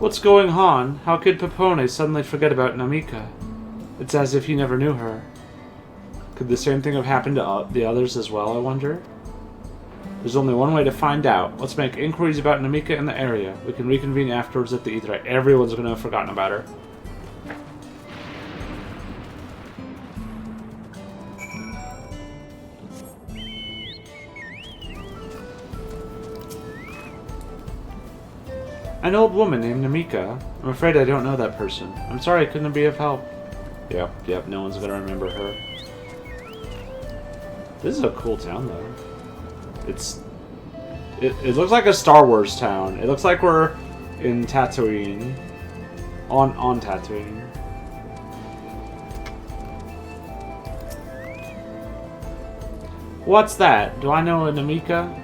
What's going on? How could Pepone suddenly forget about Namika? It's as if he never knew her. Could the same thing have happened to the others as well, I wonder? There's only one way to find out. Let's make inquiries about Namika in the area. We can reconvene afterwards at the Aetheryte. Everyone's going to have forgotten about her. An old woman named Namika. I'm afraid I don't know that person. I'm sorry I couldn't be of help. Yep, no one's gonna remember her. This is a cool town, though. It looks like a Star Wars town. It looks like we're in Tatooine. On Tatooine. What's that? Do I know a Namika?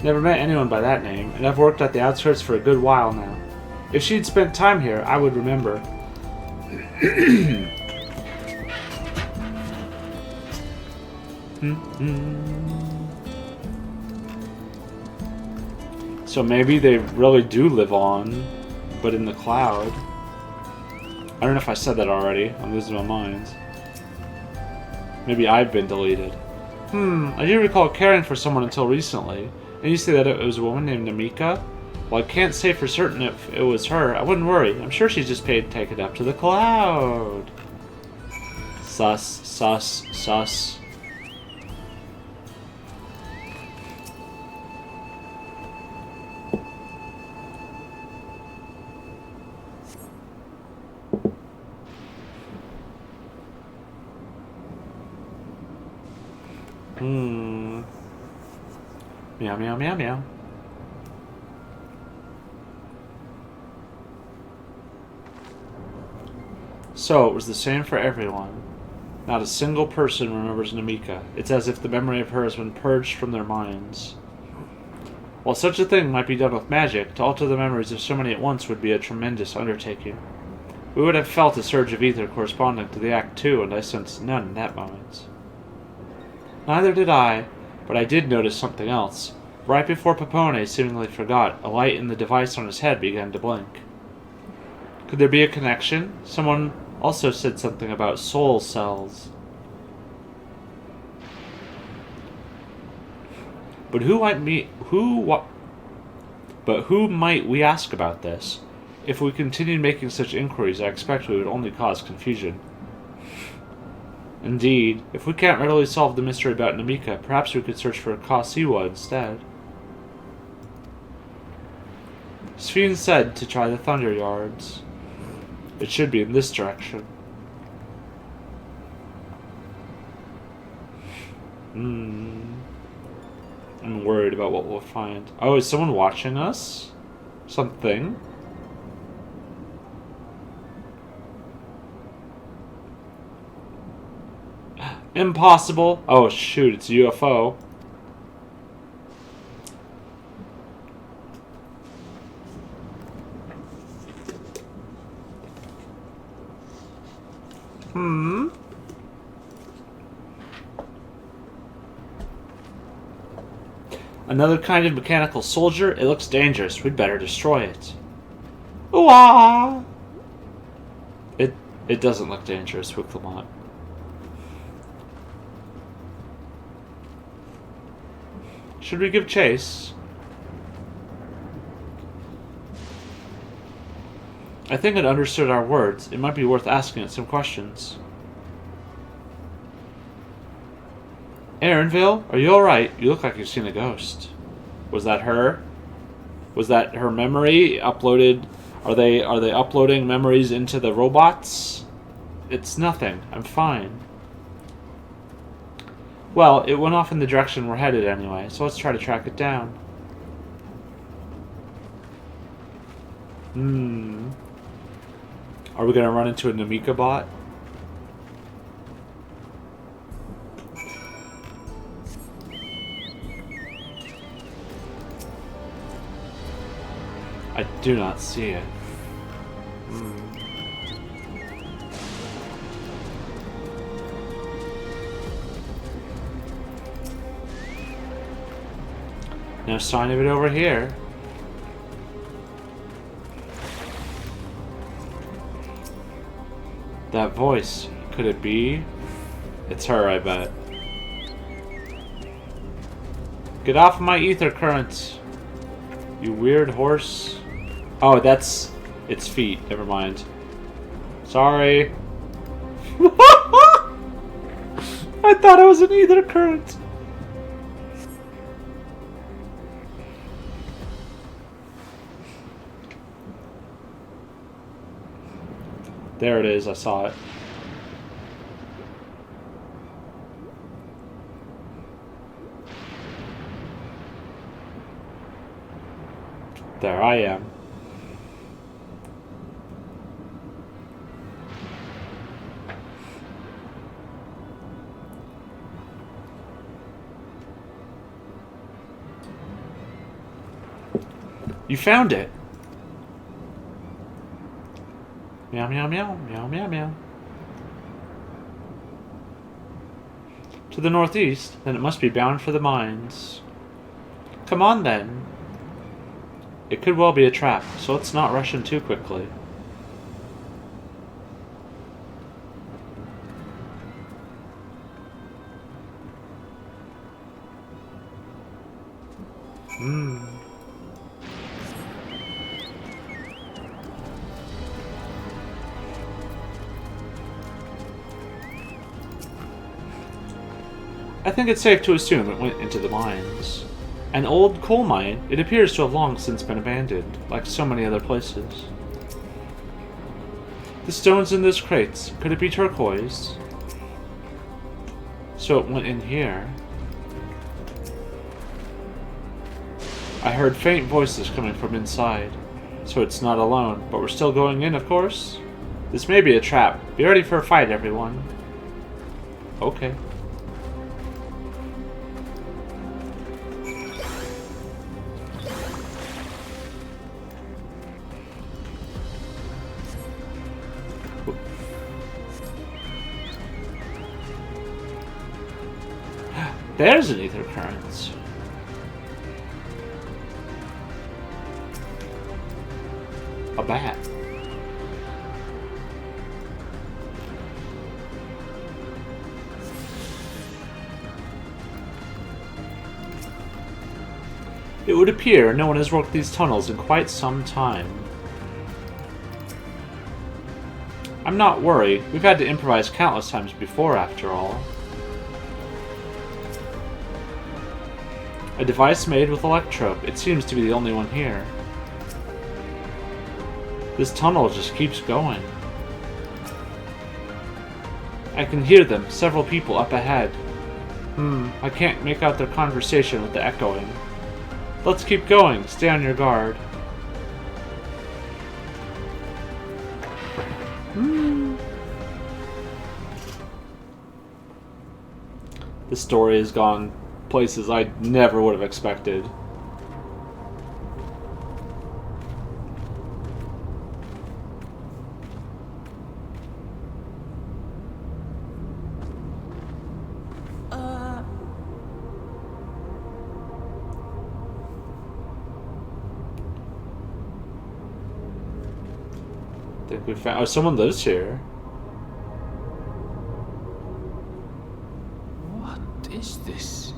Never met anyone by that name, and I've worked at the outskirts for a good while now. If she'd spent time here, I would remember. So maybe they really do live on, but in the cloud. I don't know if I said that already. I'm losing my mind. Maybe I've been deleted. I do recall caring for someone until recently. And you say that it was a woman named Namika? Well, I can't say for certain if it was her. I wouldn't worry. I'm sure she's just paid to take it up to the cloud. Sus. Meow, meow, meow, meow. So, it was the same for everyone. Not a single person remembers Namika. It's as if the memory of her has been purged from their minds. While such a thing might be done with magic, to alter the memories of so many at once would be a tremendous undertaking. We would have felt a surge of ether corresponding to the act too, and I sensed none in that moment. Neither did I, but I did notice something else. Right before Pepone seemingly forgot, a light in the device on his head began to blink. Could there be a connection? Someone also said something about soul cells. But who might we ask about this? If we continued making such inquiries, I expect we would only cause confusion. Indeed, if we can't readily solve the mystery about Namika, perhaps we could search for Kasiwa instead. Sphene said to try the Thunder Yards. It should be in this direction. I'm worried about what we'll find. Oh, is someone watching us? Something? Impossible. Oh, shoot, it's a UFO. Another kind of mechanical soldier? It looks dangerous. We'd better destroy it. Ooh-ah! It doesn't look dangerous, Wiclamont. Should we give chase? I think it understood our words. It might be worth asking it some questions. Aaronville, are you alright? You look like you've seen a ghost. Was that her? Was that her memory uploaded? Are they uploading memories into the robots? It's nothing. I'm fine. Well, it went off in the direction we're headed anyway, so let's try to track it down. Are we gonna run into a Namika bot? I do not see it. No sign of it over here. That voice. Could it be? It's her, I bet. Get off my ether currents, you weird horse. Oh, that's its feet. Never mind. Sorry. I thought it was an ether current. There it is, I saw it. There I am. You found it! Meow, meow, meow, meow, meow, meow. To the northeast, then it must be bound for the mines. Come on, then. It could well be a trap, so let's not rush in too quickly. I think it's safe to assume it went into the mines. An old coal mine, it appears to have long since been abandoned, like so many other places. The stones in those crates, could it be turquoise? So it went in here. I heard faint voices coming from inside, so it's not alone, but we're still going in, of course. This may be a trap. Be ready for a fight, everyone. Okay. There's an ether current. A bat. It would appear no one has worked these tunnels in quite some time. I'm not worried. We've had to improvise countless times before, after all. A device made with electrope. It seems to be the only one here. This tunnel just keeps going. I can hear them, several people up ahead. I can't make out their conversation with the echoing. Let's keep going. Stay on your guard. The story has gone places I never would have expected. I think we found. Oh, someone lives here. What is this?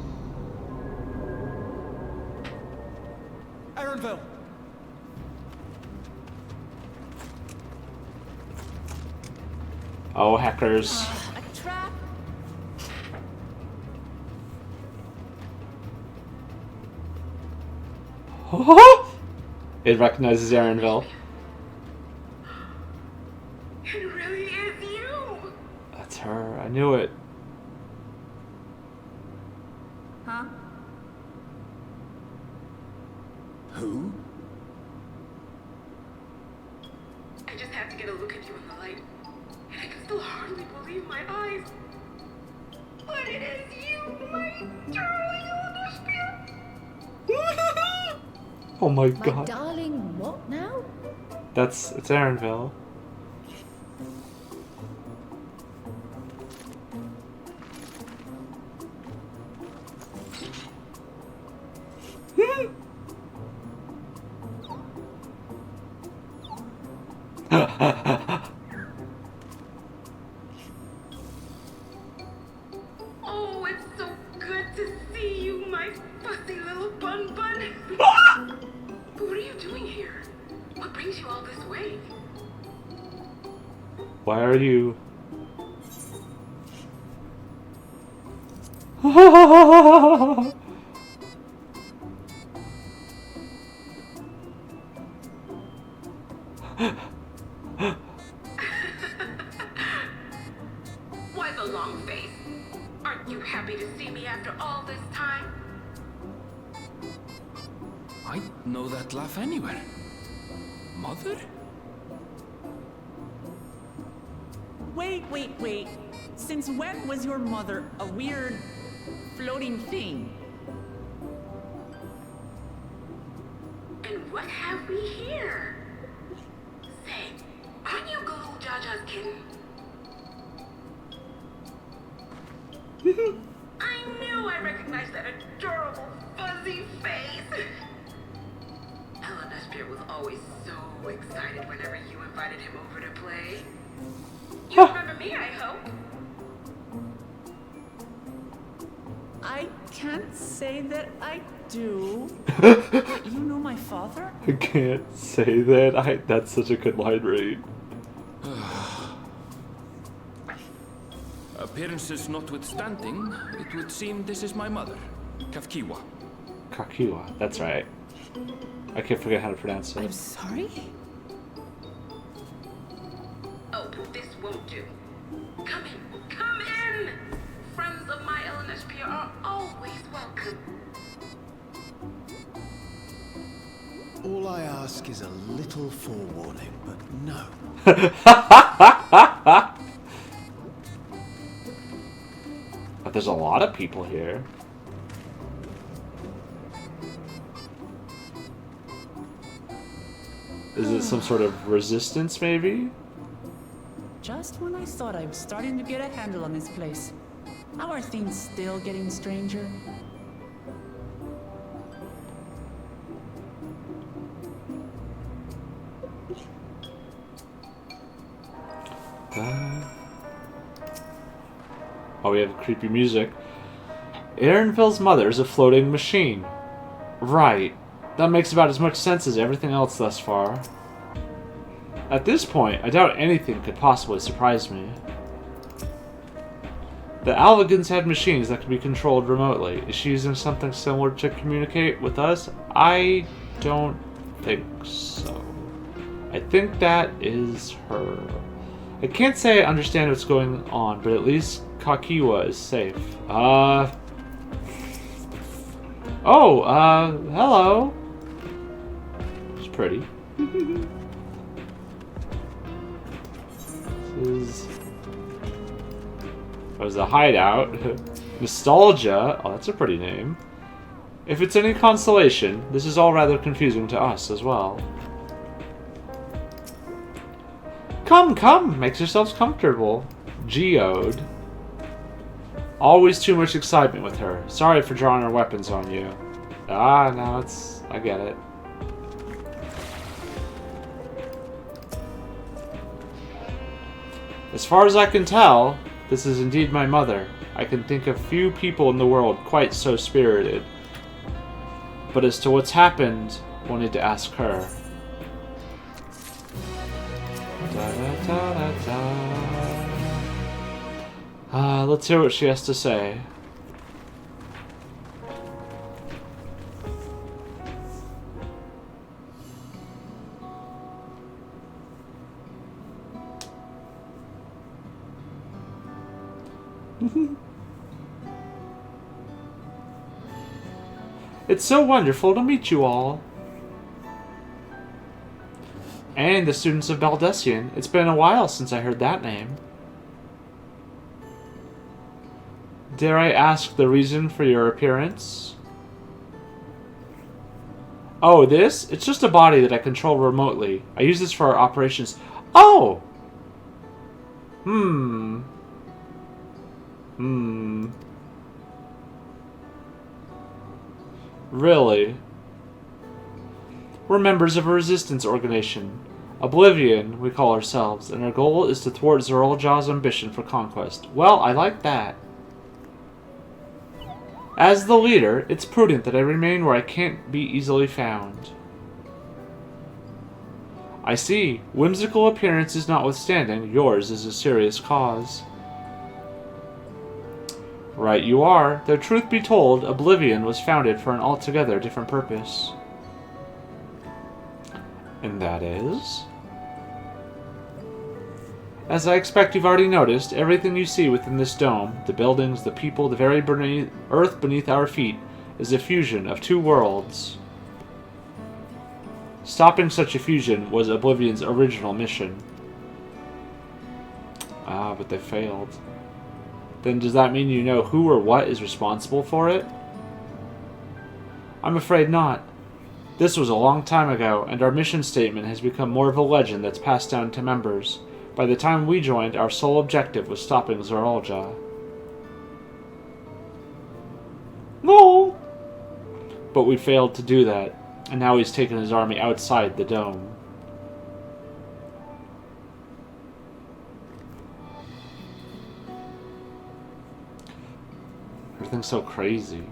Oh, hackers. A trap? It recognizes Aaronville. It really is you! That's her. I knew it. Huh? Who? I just have to get a look at you in the light. And I can still hardly believe my eyes. But it is you, my darling Underspear. Oh my My god. darling, what now? It's Aaronville. all this way? Why are you... Why the long face? Aren't you happy to see me after all this time? I know that laugh anywhere. Mother? Wait. Since when was your mother a weird floating thing? And what have we here? Say, aren't you good old Jaja's kitten? I knew I recognized that adorable fuzzy face. Elena's was always so excited whenever you invited him over to play. You remember me, I hope? I can't say that I do. You know my father? I can't say that. That's such a good line read. Appearances notwithstanding, it would seem this is my mother, Kafkiwa. Kakiwa, that's right. I can't forget how to pronounce I'm it. sorry? Oh, this won't do. Come in. Friends of my LNSP are always welcome. All I ask is a little forewarning, but no. But there's a lot of people here. Is it some sort of resistance, maybe? Just when I thought I was starting to get a handle on this place. How are things still getting stranger? Oh, we have creepy music. Aaronville's mother is a floating machine. Right. That makes about as much sense as everything else thus far. At this point, I doubt anything could possibly surprise me. The Alvigans had machines that could be controlled remotely. Is she using something similar to communicate with us? I don't think so. I think that is her. I can't say I understand what's going on, but at least Kakiwa is safe. Hello. It's pretty. This is... Oh, it's a hideout. Nostalgia. Oh, that's a pretty name. If it's any consolation, this is all rather confusing to us as well. Come, make yourselves comfortable. Geode. Always too much excitement with her. Sorry for drawing our weapons on you. No, I get it. As far as I can tell, this is indeed my mother. I can think of few people in the world quite so spirited. But as to what's happened, we'll need to ask her. Let's hear what she has to say. It's so wonderful to meet you all. And the students of Baldessian. It's been a while since I heard that name. Dare I ask the reason for your appearance? Oh, this? It's just a body that I control remotely. I use this for our operations. Oh! Really? We're members of a resistance organization. Oblivion, we call ourselves, and our goal is to thwart Zorolja's ambition for conquest. Well, I like that. As the leader, it's prudent that I remain where I can't be easily found. I see. Whimsical appearances notwithstanding, yours is a serious cause. Right you are. Though truth be told, Oblivion was founded for an altogether different purpose. And that is? As I expect you've already noticed, everything you see within this dome, the buildings, the people, the very earth beneath our feet, is a fusion of two worlds. Stopping such a fusion was Oblivion's original mission. Ah, but they failed. Then does that mean you know who or what is responsible for it? I'm afraid not. This was a long time ago, and our mission statement has become more of a legend that's passed down to members. By the time we joined, our sole objective was stopping Zoralja. No! But we failed to do that, and now he's taken his army outside the dome. Everything's so crazy.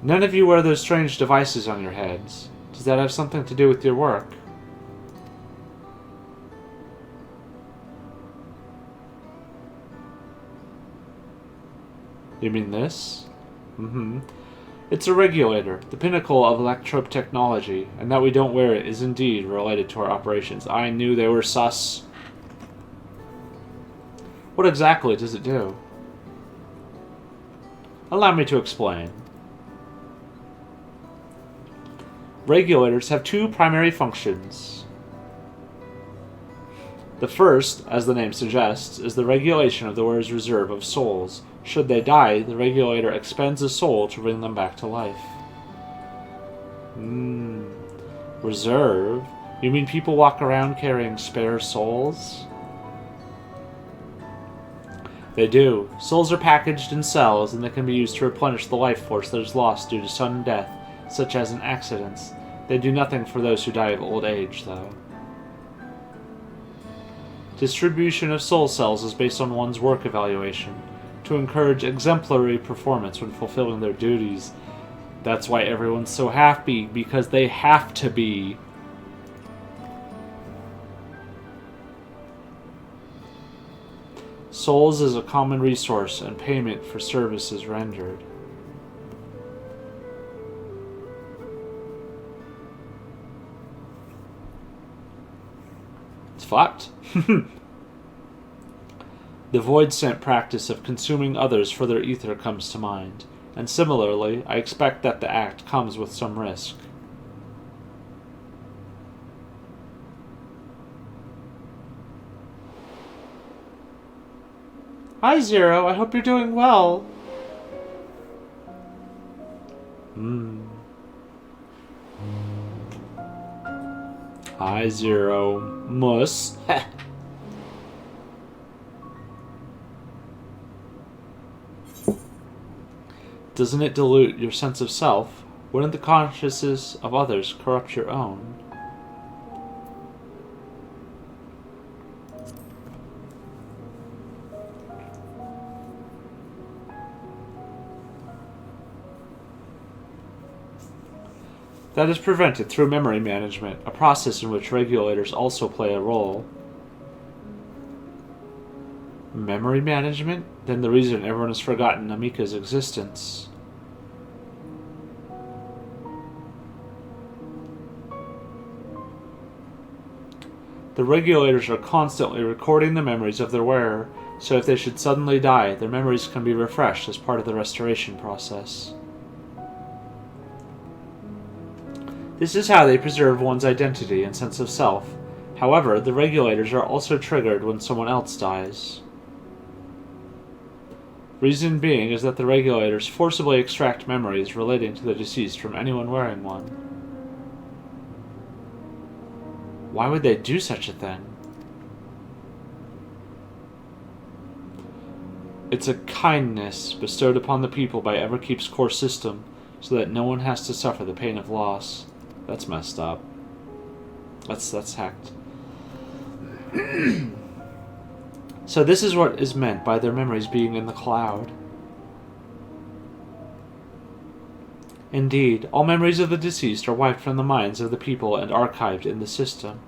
None of you wear those strange devices on your heads. Does that have something to do with your work? You mean this? Mm-hmm. It's a regulator, the pinnacle of electrope technology, and that we don't wear it is indeed related to our operations. I knew they were sus. What exactly does it do? Allow me to explain. Regulators have two primary functions. The first, as the name suggests, is the regulation of the wearer's reserve of souls. Should they die, the regulator expends a soul to bring them back to life. Reserve? You mean people walk around carrying spare souls? They do. Souls are packaged in cells, and they can be used to replenish the life force that is lost due to sudden death, such as in accidents. They do nothing for those who die of old age, though. Distribution of soul cells is based on one's work evaluation, to encourage exemplary performance when fulfilling their duties. That's why everyone's so happy, because they have to be. Souls is a common resource and payment for services rendered. It's fucked. The void-sent practice of consuming others for their ether comes to mind, and similarly, I expect that the act comes with some risk. Hi, Zero. I hope you're doing well. Hi, Zero. Mus. Doesn't it dilute your sense of self? Wouldn't the consciousness of others corrupt your own? That is prevented through memory management, a process in which regulators also play a role. Memory management? Then the reason everyone has forgotten Namika's existence. The regulators are constantly recording the memories of their wearer, so if they should suddenly die, their memories can be refreshed as part of the restoration process. This is how they preserve one's identity and sense of self. However, the regulators are also triggered when someone else dies. Reason being is that the regulators forcibly extract memories relating to the deceased from anyone wearing one. Why would they do such a thing? It's a kindness bestowed upon the people by Everkeep's core system, so that no one has to suffer the pain of loss. That's messed up. That's hacked. So this is what is meant by their memories being in the cloud. Indeed, all memories of the deceased are wiped from the minds of the people and archived in the system.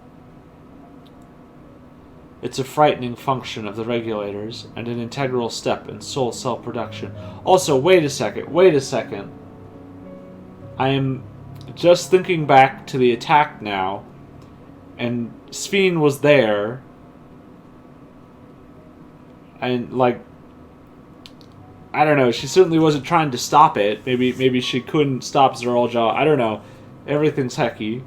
It's a frightening function of the regulators and an integral step in soul cell production. Also, wait a second. I am just thinking back to the attack now, and Sphene was there, and, like, I don't know, she certainly wasn't trying to stop it. Maybe she couldn't stop Zeralja. I don't know. Everything's hecky.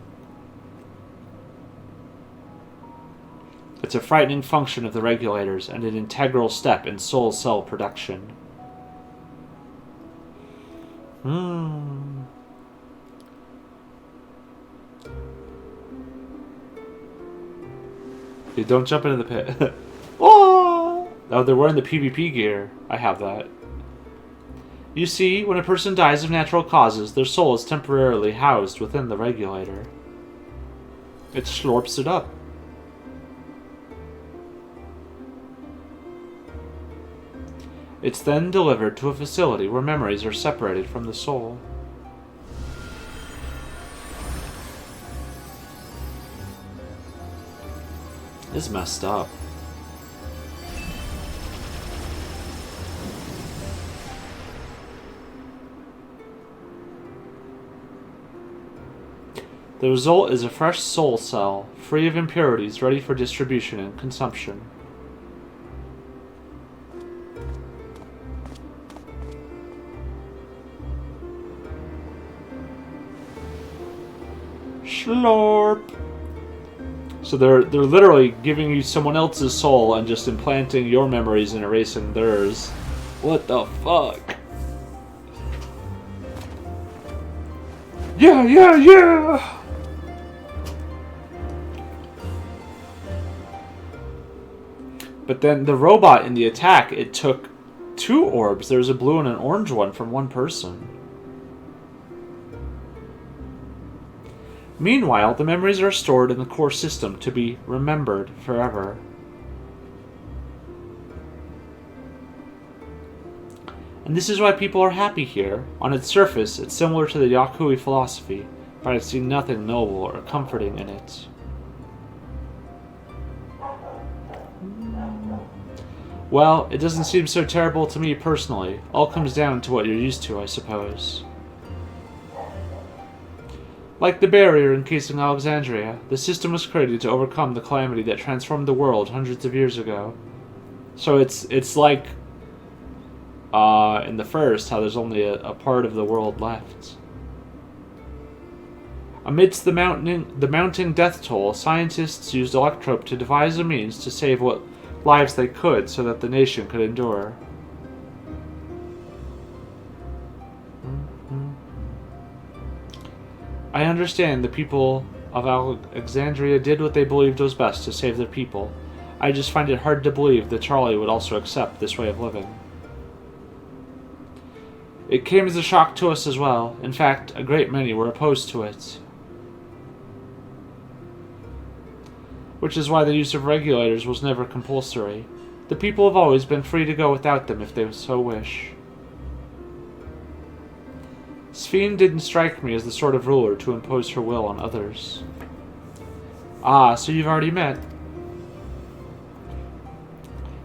It's a frightening function of the regulators and an integral step in soul cell production. Dude, don't jump into the pit. Oh, they're wearing the PvP gear. I have that. You see, when a person dies of natural causes, their soul is temporarily housed within the regulator. It slurps it up. It's then delivered to a facility where memories are separated from the soul. This is messed up. The result is a fresh soul cell, free of impurities, ready for distribution and consumption. Slurp. So they're literally giving you someone else's soul and just implanting your memories and erasing theirs. What the fuck? Yeah! But then the robot in the attack, it took 2 orbs. There's a blue and an orange one from one person. Meanwhile, the memories are stored in the core system to be remembered forever. And this is why people are happy here. On its surface, it's similar to the Yakui philosophy, but I see nothing noble or comforting in it. Well, it doesn't seem so terrible to me personally. All comes down to what you're used to, I suppose. Like the barrier encasing Alexandria, the system was created to overcome the calamity that transformed the world hundreds of years ago. So it's like in the first, how there's only a part of the world left. Amidst the mounting death toll, scientists used Electrope to devise a means to save what lives they could so that the nation could endure. I understand the people of Alexandria did what they believed was best to save their people. I just find it hard to believe that Charlie would also accept this way of living. It came as a shock to us as well. In fact, a great many were opposed to it. Which is why the use of regulators was never compulsory. The people have always been free to go without them if they so wish. Sphene didn't strike me as the sort of ruler to impose her will on others. Ah, so you've already met.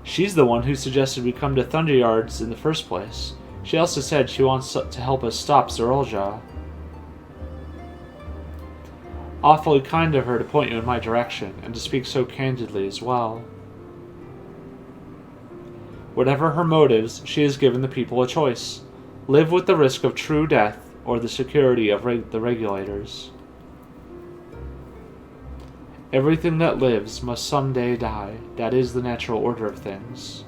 She's the one who suggested we come to Thunderyards in the first place. She also said she wants to help us stop Zeralja. Awfully kind of her to point you in my direction, and to speak so candidly as well. Whatever her motives, she has given the people a choice. Live with the risk of true death, or the security of the regulators. Everything that lives must someday die. That is the natural order of things.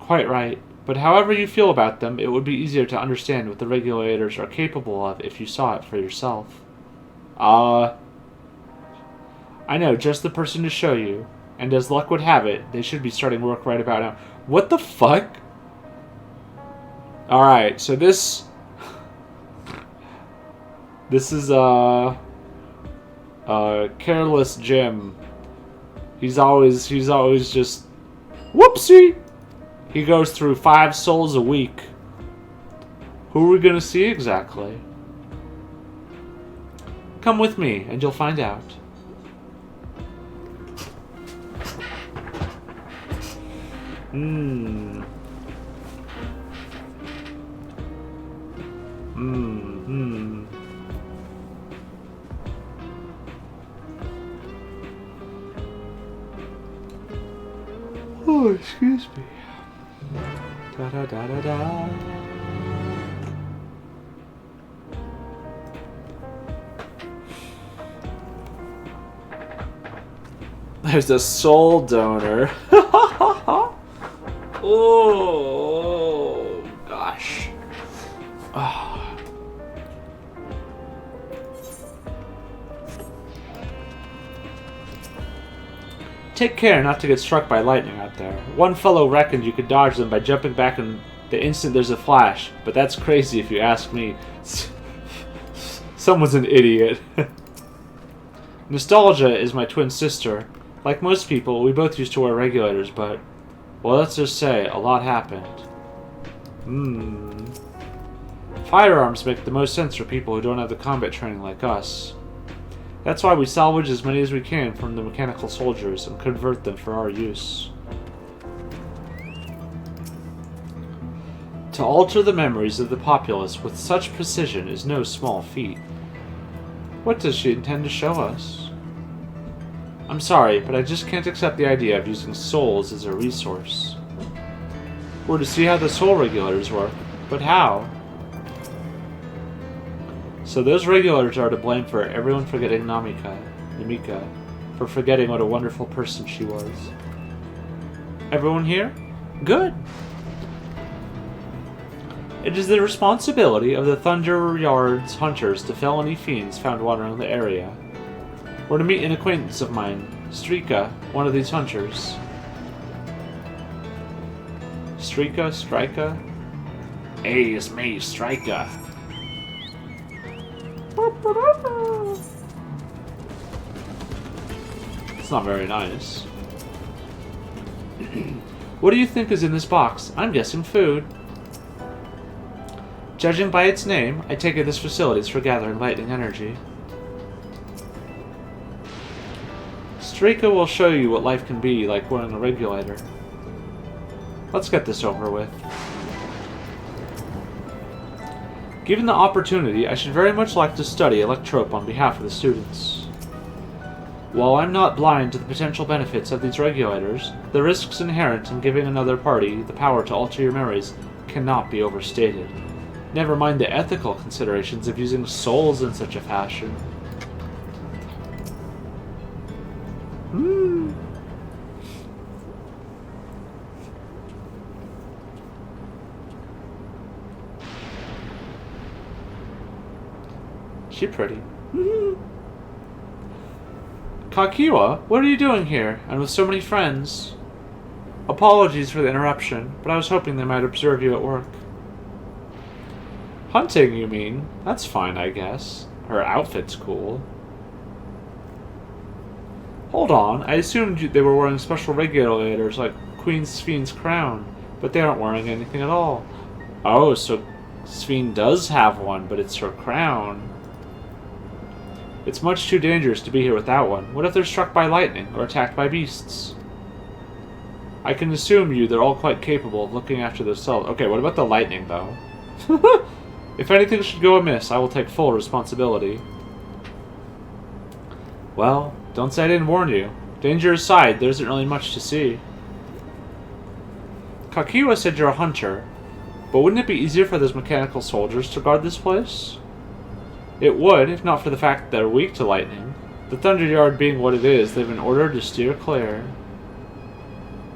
Quite right. But however you feel about them, it would be easier to understand what the regulators are capable of if you saw it for yourself. I know just the person to show you. And as luck would have it, they should be starting work right about now. What the fuck? Alright, so this is Careless Jim. He's always just whoopsie. He goes through 5 souls a week. Who are we gonna see exactly? Come with me, and you'll find out. Oh, excuse me. Da da da da da. There's a soul donor. Oh, gosh. Oh. Take care not to get struck by lightning out there. One fellow reckoned you could dodge them by jumping back in the instant there's a flash, but that's crazy if you ask me. Someone's an idiot. Nostalgia is my twin sister. Like most people, we both used to wear regulators, but, well, let's just say, a lot happened. Firearms make the most sense for people who don't have the combat training like us. That's why we salvage as many as we can from the mechanical soldiers and convert them for our use. To alter the memories of the populace with such precision is no small feat. What does she intend to show us? I'm sorry, but I just can't accept the idea of using souls as a resource. We're to see how the soul regulators work, but how? So those regulators are to blame for everyone forgetting Namika, for forgetting what a wonderful person she was. Everyone here? Good! It is the responsibility of the Thunder Yard's hunters to fell any fiends found wandering the area. We're to meet an acquaintance of mine, Strika, one of these hunters. Strika? Hey, it's me, Strika. It's not very nice. What do you think is in this box? I'm guessing food. Judging by its name, I take it this facility is for gathering lightning energy. Strika will show you what life can be like wearing a regulator. Let's get this over with. Given the opportunity, I should very much like to study Electrope on behalf of the students. While I'm not blind to the potential benefits of these regulators, the risks inherent in giving another party the power to alter your memories cannot be overstated. Never mind the ethical considerations of using souls in such a fashion. She pretty. Kakiwa, what are you doing here, and with so many friends? Apologies for the interruption, but I was hoping they might observe you at work. Hunting, you mean? That's fine, I guess. Her outfit's cool. Hold on, I assumed they were wearing special regulators like Queen Spheen's crown, but they aren't wearing anything at all. Oh, so Spheen does have one, but it's her crown. It's much too dangerous to be here without one. What if they're struck by lightning, or attacked by beasts? I can assume they're all quite capable of looking after themselves. Okay, what about the lightning, though? If anything should go amiss, I will take full responsibility. Well, don't say I didn't warn you. Danger aside, there isn't really much to see. Kakiwa said you're a hunter, but wouldn't it be easier for those mechanical soldiers to guard this place? It would, if not for the fact that they're weak to lightning. The Thunder Yard being what it is, they've been ordered to steer clear.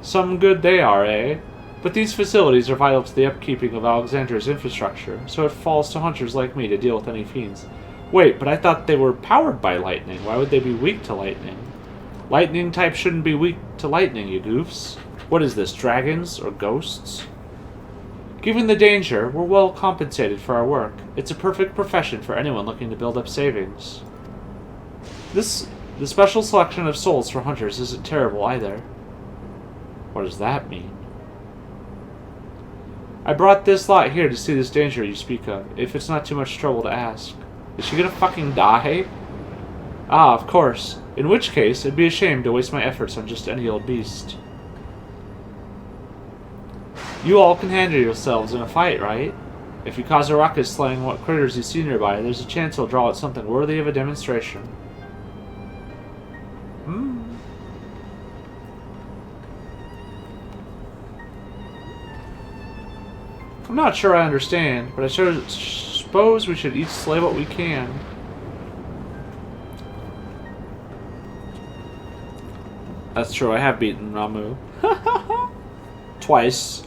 Some good they are, eh? But these facilities are vital to the upkeeping of Alexandria's infrastructure, so it falls to hunters like me to deal with any fiends. Wait, but I thought they were powered by lightning. Why would they be weak to lightning? Lightning type shouldn't be weak to lightning, you goofs. What is this, dragons or ghosts? Given the danger, we're well compensated for our work. It's a perfect profession for anyone looking to build up savings. The special selection of souls for hunters isn't terrible either. What does that mean? I brought this lot here to see this danger you speak of, if it's not too much trouble to ask. Is she gonna fucking die? Ah, of course. In which case, it'd be a shame to waste my efforts on just any old beast. You all can handle yourselves in a fight, right? If you cause a ruckus slaying what critters you see nearby, there's a chance he'll draw out something worthy of a demonstration. I'm not sure I understand, but I suppose we should each slay what we can. That's true, I have beaten Ramu. Twice.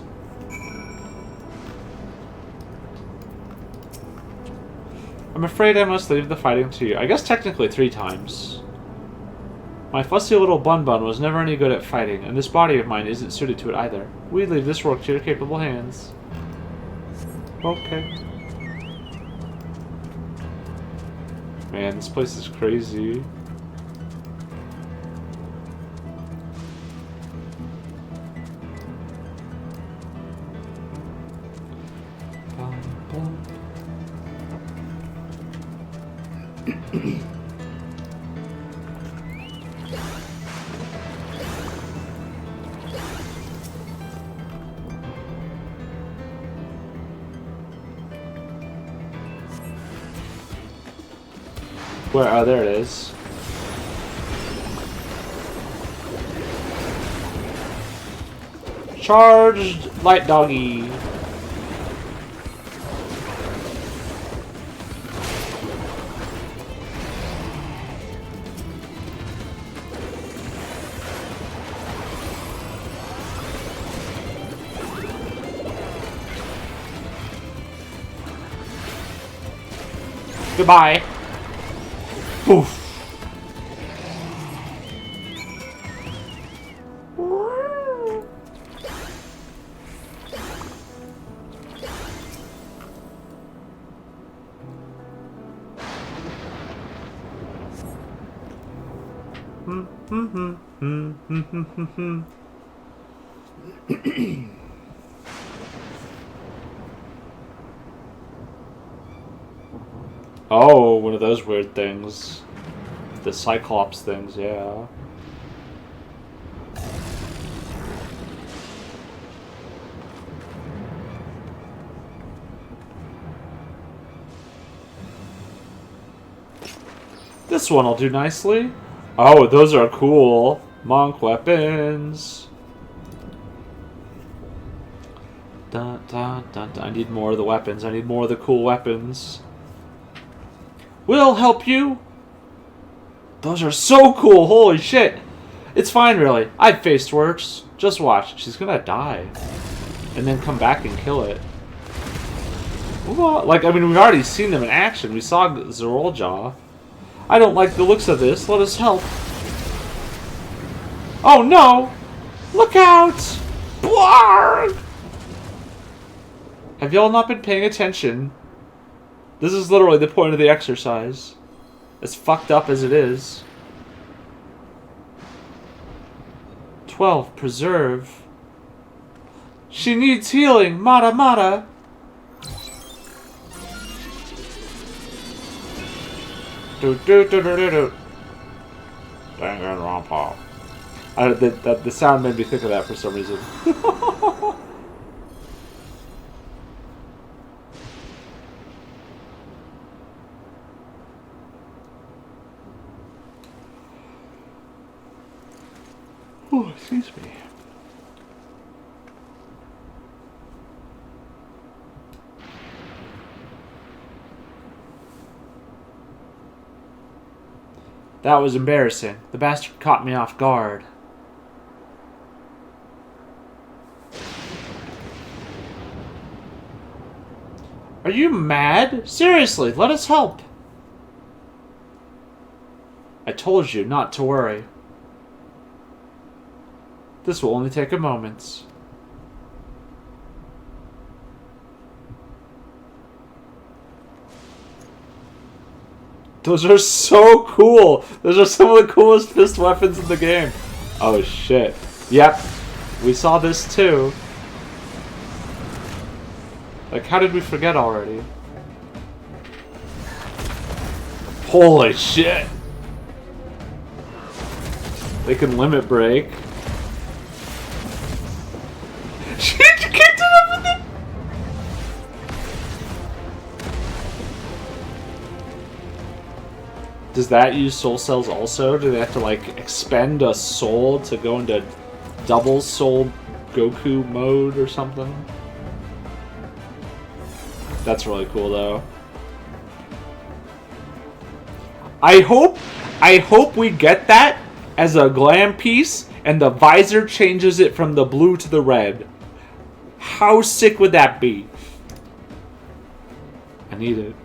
I'm afraid I must leave the fighting to you. I guess technically 3 times. My fussy little bun-bun was never any good at fighting, and this body of mine isn't suited to it either. We leave this work to your capable hands. Okay. Man, this place is crazy. Where? Oh, there it is. Charged light doggy. Goodbye. Poof. Oh, one of those weird things. The Cyclops things, yeah. This one will do nicely. Oh, those are cool. Monk weapons. Dun, dun, dun, dun. I need more of the weapons. I need more of the cool weapons. We'll help you. Those are so cool. Holy shit. It's fine, really. I've faced worse. Just watch. She's gonna die. And then come back and kill it. Well, like, I mean, we've already seen them in action. We saw Zoroljaw. I don't like the looks of this. Let us help. Oh, no. Look out. Blarg! Have y'all not been paying attention? This is literally the point of the exercise. As fucked up as it is. 12. Preserve. She needs healing. Mata mata. Do do do do do do. Danganronpa. The sound made me think of that for some reason. Oh, excuse me. That was embarrassing. The bastard caught me off guard. Are you mad? Seriously, let us help. I told you not to worry. This will only take a moment. Those are so cool. Those are some of the coolest fist weapons in the game. Oh shit. Yep. We saw this too. Like, how did we forget already? Holy shit! They can limit break. She kicked it up with it! Does that use soul cells also? Do they have to, like, expend a soul to go into double soul Goku mode or something? That's really cool, though. I hope we get that as a glam piece, and the visor changes it from the blue to the red. How sick would that be? I need it.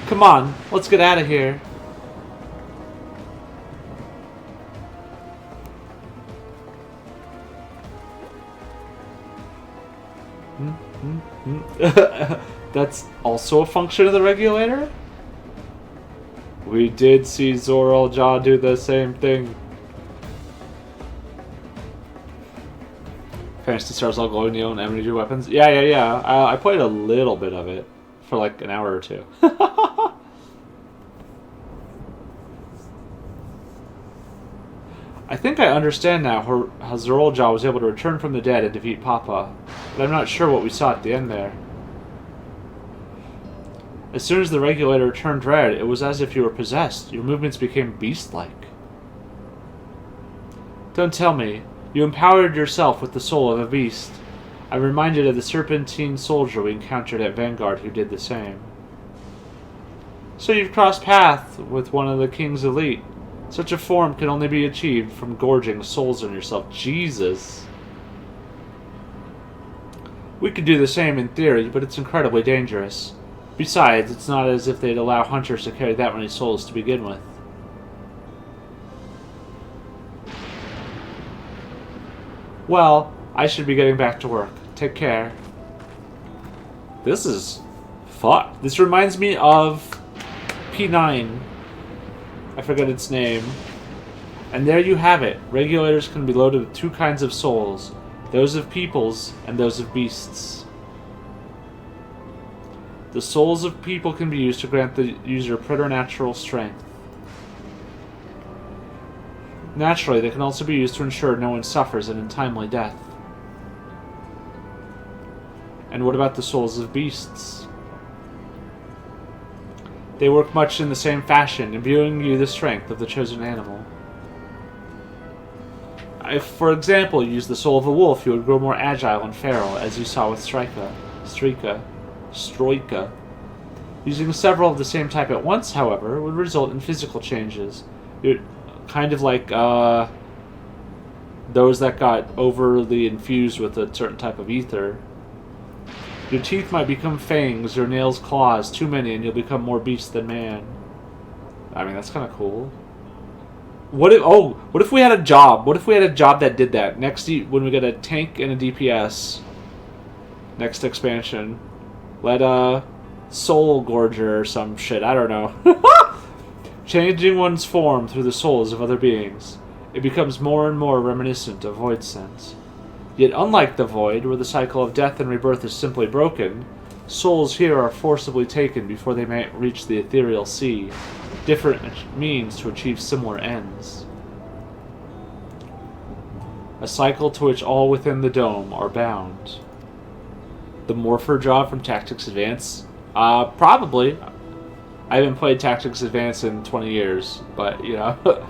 Come on, let's get out of here. That's also a function of the regulator? We did see Zoral Jaw do the same thing. Fantasy Stars all glowing neon and energy weapons. Yeah. I played a little bit of it for like an hour or two. I think I understand now how Zoral Jaw was able to return from the dead and defeat Papa, but I'm not sure what we saw at the end there. As soon as the regulator turned red, it was as if you were possessed. Your movements became beast-like. Don't tell me. You empowered yourself with the soul of a beast. I'm reminded of the serpentine soldier we encountered at Vanguard who did the same. So you've crossed paths with one of the King's elite. Such a form can only be achieved from gorging souls on yourself. Jesus. We could do the same in theory, but it's incredibly dangerous. Besides, it's not as if they'd allow hunters to carry that many souls to begin with. Well, I should be getting back to work. Take care. This is fucked. This reminds me of P9. I forget its name. And there you have it. Regulators can be loaded with two kinds of souls. Those of peoples and those of beasts. The souls of people can be used to grant the user preternatural strength. Naturally, they can also be used to ensure no one suffers an untimely death. And what about the souls of beasts? They work much in the same fashion, imbuing you the strength of the chosen animal. If, for example, you used the soul of a wolf, you would grow more agile and feral, as you saw with Stroika. Using several of the same type at once, however, would result in physical changes. You're kind of like those that got overly infused with a certain type of ether. Your teeth might become fangs, your nails claws, too many, and you'll become more beast than man. I mean, that's kind of cool. What if we had a job? What if we had a job that did that? When we get a tank and a DPS, next expansion, let Soul Gorger or some shit, I don't know. Changing one's form through the souls of other beings. It becomes more and more reminiscent of Void Sense. Yet unlike the Void, where the cycle of death and rebirth is simply broken, souls here are forcibly taken before they may reach the ethereal sea. Different means to achieve similar ends. A cycle to which all within the dome are bound. The Morpher job from Tactics Advance? Probably. I haven't played Tactics Advance in 20 years, but, you know,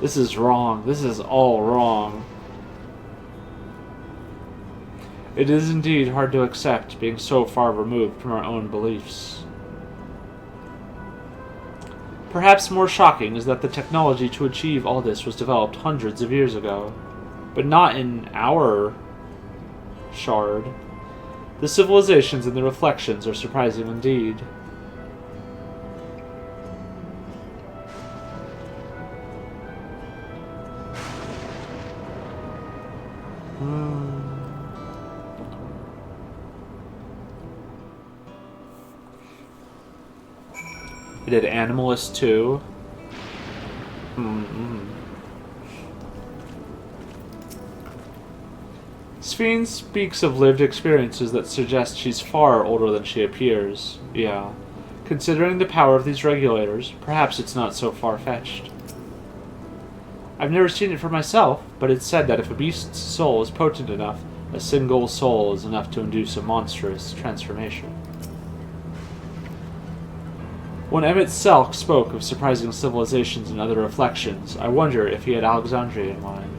this is wrong. This is all wrong. It is indeed hard to accept, being so far removed from our own beliefs. Perhaps more shocking is that the technology to achieve all this was developed hundreds of years ago, but not in our shard. The civilizations and the reflections are surprising indeed. I did Animalist too. Sphene speaks of lived experiences that suggest she's far older than she appears. Yeah. Considering the power of these regulators, perhaps it's not so far-fetched. I've never seen it for myself, but it's said that if a beast's soul is potent enough, a single soul is enough to induce a monstrous transformation. When Emmett Selk spoke of surprising civilizations and other reflections, I wonder if he had Alexandria in mind.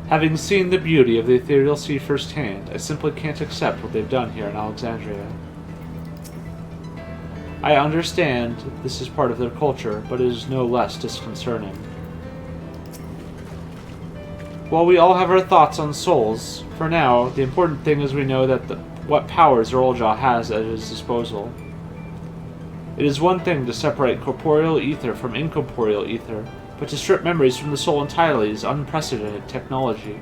Having seen the beauty of the ethereal sea firsthand, I simply can't accept what they've done here in Alexandria. I understand this is part of their culture, but it is no less disconcerting. While we all have our thoughts on souls, for now, the important thing is we know that what powers Zorljaw has at his disposal. It is one thing to separate corporeal ether from incorporeal ether, but to strip memories from the soul entirely is unprecedented technology.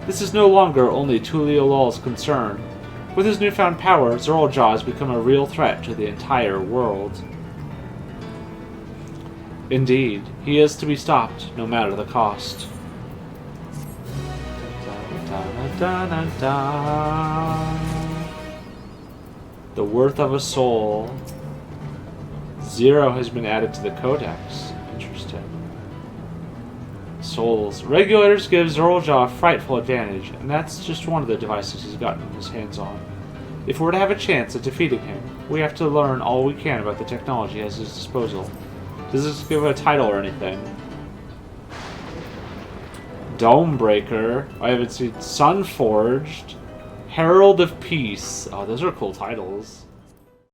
This is no longer only Tuliolol's concern. With his newfound power, Zorljaw has become a real threat to the entire world. Indeed, he is to be stopped, no matter the cost. The worth of a soul. 0 has been added to the codex. Interesting. Souls. Regulators give Zorljaw a frightful advantage, and that's just one of the devices he's gotten his hands on. If we're to have a chance at defeating him, we have to learn all we can about the technology at his disposal. Does this give a title or anything? Domebreaker. I haven't seen Sunforged. Herald of Peace. Oh, those are cool titles.